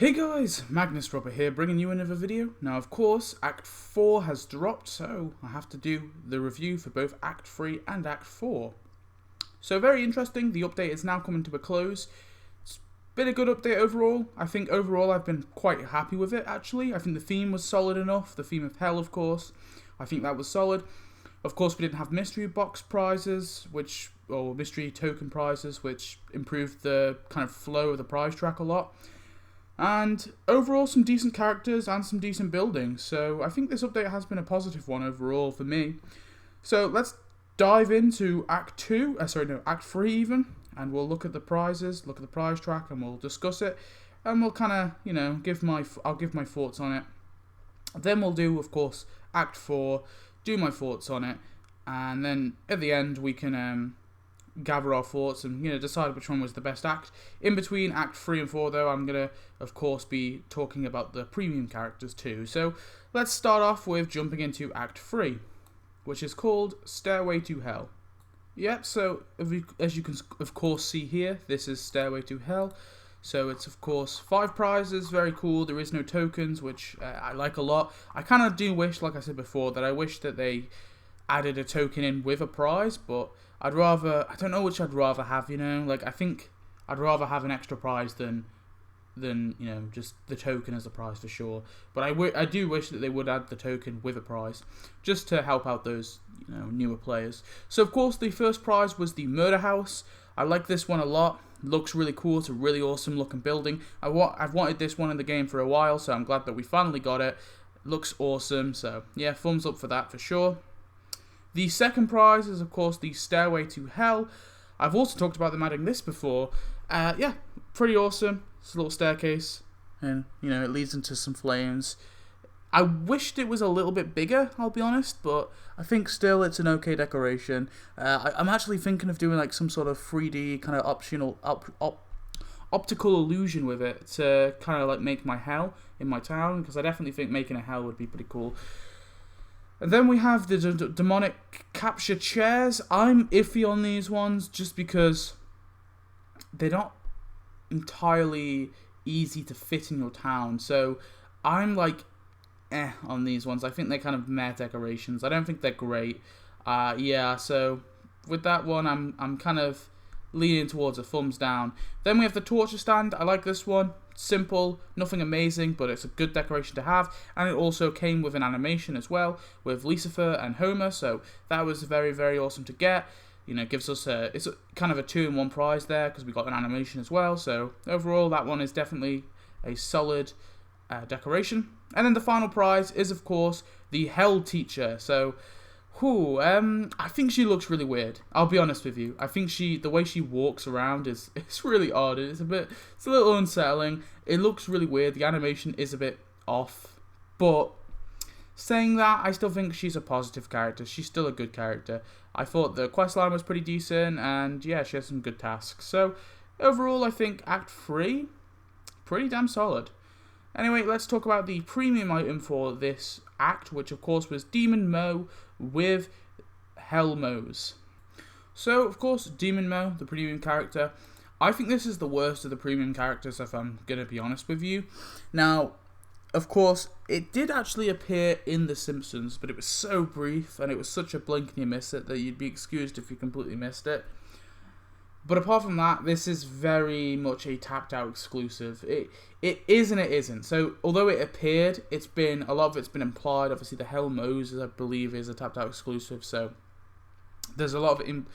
Hey guys, Magnus here, bringing you another video. Now of course, Act 4 has dropped, so I have to do the review for both Act 3 and Act 4. So very interesting, the update is now coming to a close. It's been a good update overall. I think overall I've been quite happy with it actually. I think the theme was solid enough, the theme of hell of course. I think that was solid. Of course we didn't have mystery box prizes, or mystery token prizes, which improved the kind of flow of the prize track a lot. And overall, some decent characters and some decent buildings. So I think this update has been a positive one overall for me. So let's dive into Act 3 even. And we'll look at the prizes, look at the prize track, and we'll discuss it. And we'll kind of, I'll give my thoughts on it. Then we'll do, of course, Act 4, do my thoughts on it. And then at the end, we can gather our thoughts and decide which one was the best act. In between Act 3 and 4 though, I'm going to of course be talking about the premium characters too. So let's start off with jumping into Act 3, which is called Stairway to Hell. Yep, so as you can of course see here, this is Stairway to Hell. So it's of course 5 prizes, very cool. There is no tokens, which I like a lot. I kind of do wish, like I said before, that I wish that they added a token in with a prize, but I don't know which I'd rather have, I think I'd rather have an extra prize than just the token as a prize for sure. But I do wish that they would add the token with a prize, just to help out those, newer players. So of course the first prize was the Murder House. I like this one a lot. It looks really cool. It's a really awesome looking building. I've wanted this one in the game for a while, so I'm glad that we finally got it. It looks awesome, so yeah, thumbs up for that for sure. The second prize is, of course, the Stairway to Hell. I've also talked about them adding this before. Yeah, pretty awesome. It's a little staircase, and, it leads into some flames. I wished it was a little bit bigger, I'll be honest, but I think still it's an okay decoration. I'm actually thinking of doing, like, some sort of 3D kind of optional optical illusion with it to kind of, like, make my hell in my town, because I definitely think making a hell would be pretty cool. And then we have the demonic capture chairs. I'm iffy on these ones just because they're not entirely easy to fit in your town. So I'm like, on these ones. I think they're kind of meh decorations. I don't think they're great. Yeah, so with that one, I'm kind of leaning towards a thumbs down. Then we have the torture stand. I like this one. Simple, nothing amazing, but it's a good decoration to have, and it also came with an animation as well with Lucifer and Homer, so that was very, very awesome to get. Gives us it's kind of a 2-in-1 prize there because we got an animation as well. So overall, that one is definitely a solid decoration. And then the final prize is of course the Hell Teacher. So I think she looks really weird. I'll be honest with you. I think the way she walks around it's really odd. It's a little unsettling. It looks really weird. The animation is a bit off. But saying that, I still think she's a positive character. She's still a good character. I thought the questline was pretty decent, and yeah, she has some good tasks. So overall, I think Act 3, pretty damn solid. Anyway, let's talk about the premium item for this act, which of course was Demon Mo with Hell Moes. So, of course, Demon Mo, the premium character, I think this is the worst of the premium characters, if I'm going to be honest with you. Now, of course, it did actually appear in The Simpsons, but it was so brief, and it was such a blink and you miss it, that you'd be excused if you completely missed it. But apart from that, this is very much a tapped out exclusive. It is and it isn't. So although it appeared, a lot of it's been implied. Obviously, the Hell Moes, I believe, is a tapped out exclusive. So there's a lot of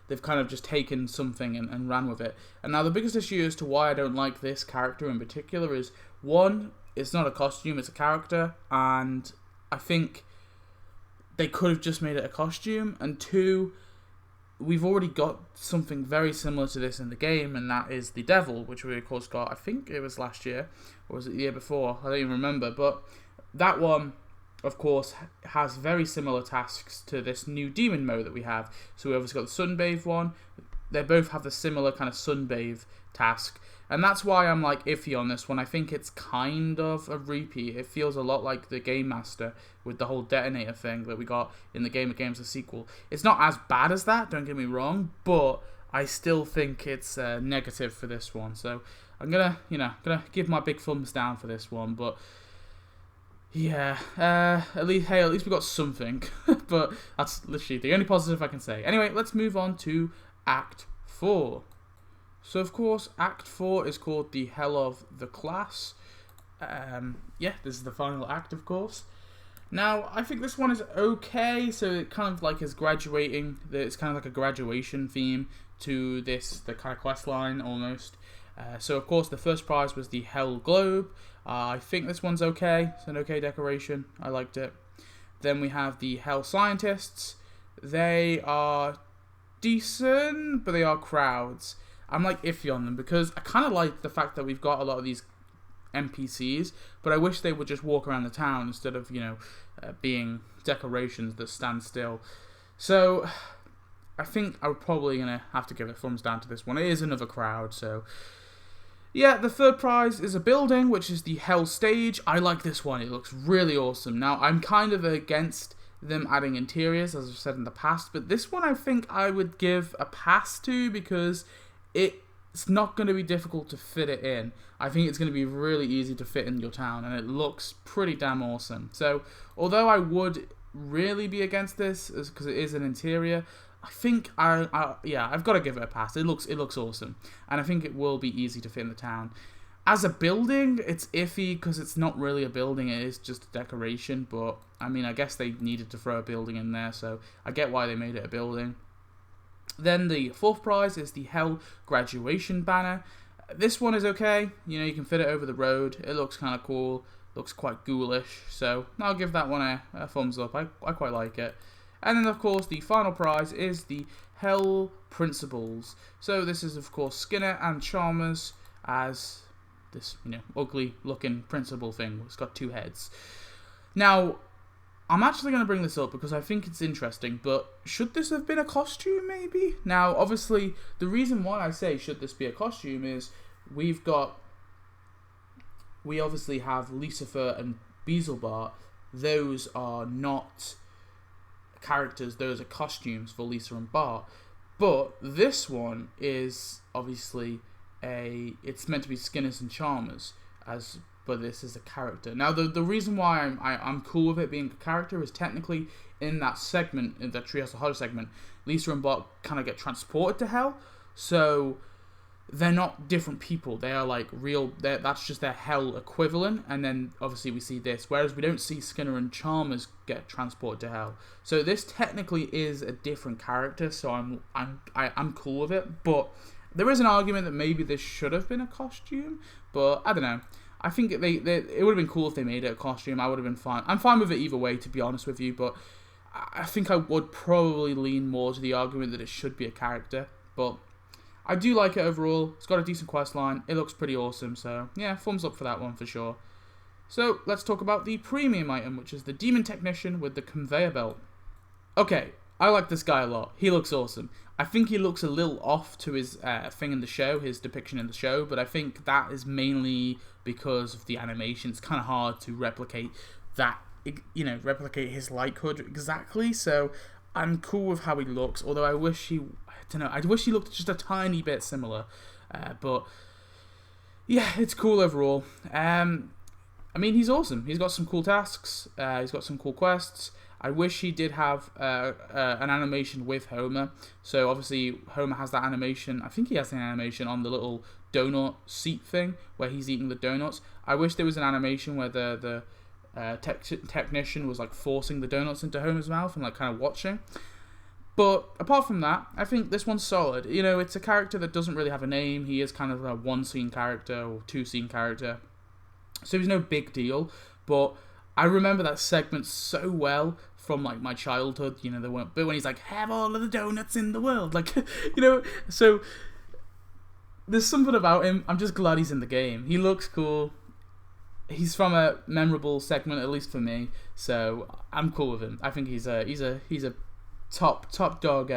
they've kind of just taken something and ran with it. And now the biggest issue as to why I don't like this character in particular is, one, it's not a costume, it's a character, and I think they could have just made it a costume. And two, we've already got something very similar to this in the game, and that is the Devil, which we of course got, I think it was last year, or was it the year before, I don't even remember, but that one, of course, has very similar tasks to this new Demon Mo that we have. So we obviously got the Sunbathe one, they both have the similar kind of Sunbathe task, and that's why I'm like iffy on this one. I think it's kind of a repeat. It feels a lot like the Game Master with the whole detonator thing that we got in the Game of Games, the sequel. It's not as bad as that, don't get me wrong, but I still think it's negative for this one. So I'm gonna give my big thumbs down for this one, but yeah, at least we got something. But that's literally the only positive I can say. Anyway, let's move on to Act 4. So of course, Act 4 is called The Hell of the Class. Yeah, this is the final act, of course. Now, I think this one is okay, so it kind of like is graduating. It's kind of like a graduation theme to the kind of quest line almost. So of course the first prize was the Hell Globe. I think this one's okay. It's an okay decoration. I liked it. Then we have the Hell Scientists. They are decent, but they are crowds. I'm like iffy on them because I kind of like the fact that we've got a lot of these NPCs, but I wish they would just walk around the town instead of being decorations that stand still. So I think I'm probably gonna have to give a thumbs down to this one. It is another crowd, so yeah. The third prize is a building, which is the Hell Stage. I like this one. It looks really awesome. Now I'm kind of against them adding interiors, as I've said in the past, but this one I think I would give a pass to because it's not going to be difficult to fit it in. I think it's going to be really easy to fit in your town, and it looks pretty damn awesome. So, although I would really be against this, because it is an interior, I think I've got to give it a pass. It looks awesome, and I think it will be easy to fit in the town. As a building, it's iffy because it's not really a building; it is just a decoration. But I mean, I guess they needed to throw a building in there, so I get why they made it a building. Then the fourth prize is the Hell Graduation Banner. This one is okay. You can fit it over the road. It looks kind of cool. Looks quite ghoulish. So I'll give that one a thumbs up. I quite like it. And then, of course, the final prize is the Hell Principals. So this is, of course, Skinner and Chalmers as this, ugly-looking principal thing. It's got two heads. Now, I'm actually going to bring this up because I think it's interesting, but should this have been a costume, maybe? Now, obviously, the reason why I say should this be a costume is we obviously have Lucifer and Beelzebub. Those are not characters, those are costumes for Lisa and Bart. But this one is obviously it's meant to be Skinners and Chalmers, but this is a character. Now, the reason why I'm cool with it being a character is technically in that segment, in the Treehouse of Horror segment, Lisa and Bart kind of get transported to hell, so they're not different people. They are like real. That's just their hell equivalent. And then obviously we see this, whereas we don't see Skinner and Chalmers get transported to hell. So this technically is a different character. So I'm cool with it. But there is an argument that maybe this should have been a costume. But I don't know. I think it would have been cool if they made it a costume. I would have been fine. I'm fine with it either way, to be honest with you. But I think I would probably lean more to the argument that it should be a character. But I do like it overall. It's got a decent quest line. It looks pretty awesome. So yeah, thumbs up for that one for sure. So let's talk about the premium item, which is the Demon Technician with the conveyor belt. Okay, I like this guy a lot. He looks awesome. I think he looks a little off to his thing in the show, his depiction in the show, but I think that is mainly because of the animation. It's kind of hard to replicate that, replicate his light hood exactly. So I'm cool with how he looks, although I wish he looked just a tiny bit similar. But yeah, it's cool overall. I mean, he's awesome. He's got some cool tasks. He's got some cool quests. I wish he did have an animation with Homer. So obviously Homer has that animation. I think he has an animation on the little donut seat thing where he's eating the donuts. I wish there was an animation where the technician was like forcing the donuts into Homer's mouth and like kind of watching. But apart from that, I think this one's solid. It's a character that doesn't really have a name. He is kind of a one-scene character or two-scene character. So he's no big deal. But I remember that segment so well from like my childhood. But when he's like, have all of the donuts in the world. Like, so there's something about him. I'm just glad he's in the game. He looks cool. He's from a memorable segment, at least for me. So I'm cool with him. I think he's a top dog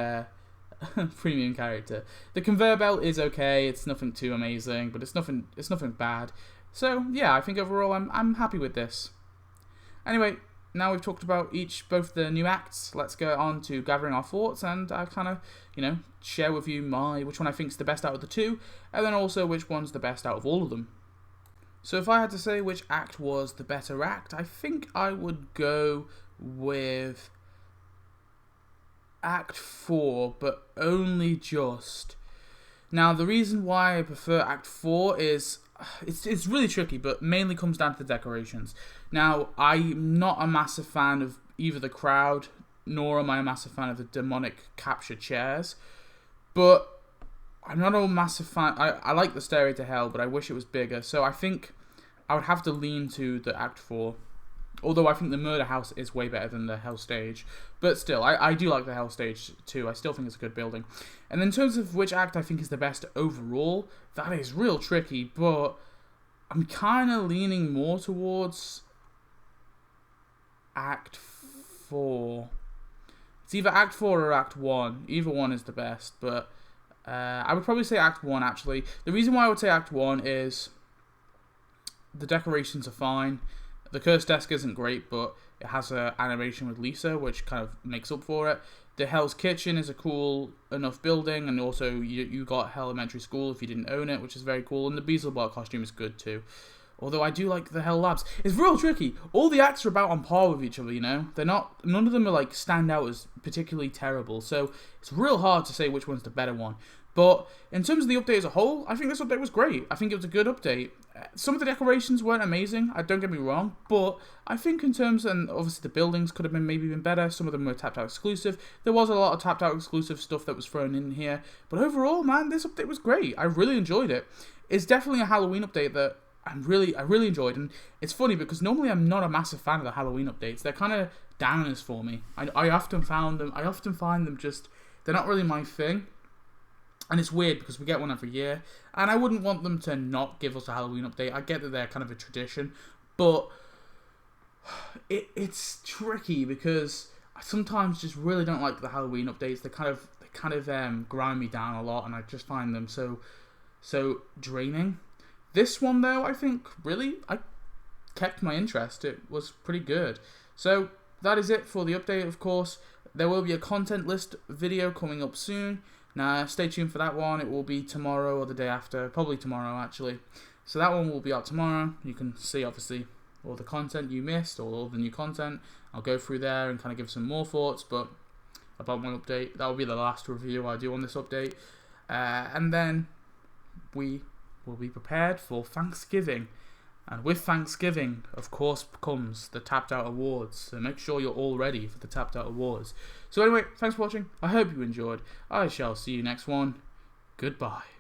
premium character. The conveyor belt is okay. It's nothing too amazing, but it's nothing bad. So yeah, I think overall I'm happy with this. Anyway, now we've talked about both the new acts, let's go on to gathering our thoughts, and I kind of, share with you which one I think is the best out of the two, and then also which one's the best out of all of them. So if I had to say which act was the better act, I think I would go with Act 4, but only just. Now, the reason why I prefer Act 4 is, it's really tricky, but mainly comes down to the decorations. Now, I'm not a massive fan of either the crowd, nor am I a massive fan of the demonic capture chairs, but I'm not a massive fan. I like the Stairway to Hell, but I wish it was bigger, so I think I would have to lean to the Act 4. Although I think the Murder House is way better than the Hell Stage. But still, I do like the Hell Stage too. I still think it's a good building. And in terms of which act I think is the best overall, that is real tricky. But I'm kind of leaning more towards Act 4. It's either Act 4 or Act 1. Either one is the best. But I would probably say Act 1 actually. The reason why I would say Act 1 is the decorations are fine. The Cursed Desk isn't great, but it has an animation with Lisa, which kind of makes up for it. The Hell's Kitchen is a cool enough building, and also you got Hell Elementary School if you didn't own it, which is very cool. And the Beelzebub costume is good too. Although I do like the Hell Labs. It's real tricky. All the acts are about on par with each other, They're not. None of them are like stand out as particularly terrible. So it's real hard to say which one's the better one. But in terms of the update as a whole, I think this update was great. I think it was a good update. Some of the decorations weren't amazing, don't get me wrong, but I think in terms, and obviously the buildings could have been maybe been better, some of them were tapped out exclusive. There was a lot of tapped out exclusive stuff that was thrown in here, but overall, man, this update was great. I really enjoyed it. It's definitely a Halloween update that I really enjoyed, and it's funny because normally I'm not a massive fan of the Halloween updates. They're kind of downers for me. I often find them just, they're not really my thing. And it's weird because we get one every year, and I wouldn't want them to not give us a Halloween update. I get that they're kind of a tradition, but it's tricky because I sometimes just really don't like the Halloween updates. They kind of grind me down a lot, and I just find them so draining. This one though, I think really I kept my interest. It was pretty good. So that is it for the update. Of course, there will be a content list video coming up soon. Now, stay tuned for that one. It will be tomorrow or the day after. Probably tomorrow, actually. So that one will be out tomorrow. You can see, obviously, all the content you missed, or all the new content. I'll go through there and kind of give some more thoughts, but about my update. That will be the last review I do on this update. And then we will be prepared for Thanksgiving. And with Thanksgiving, of course, comes the Tapped Out Awards. So make sure you're all ready for the Tapped Out Awards. So anyway, thanks for watching. I hope you enjoyed. I shall see you next one. Goodbye.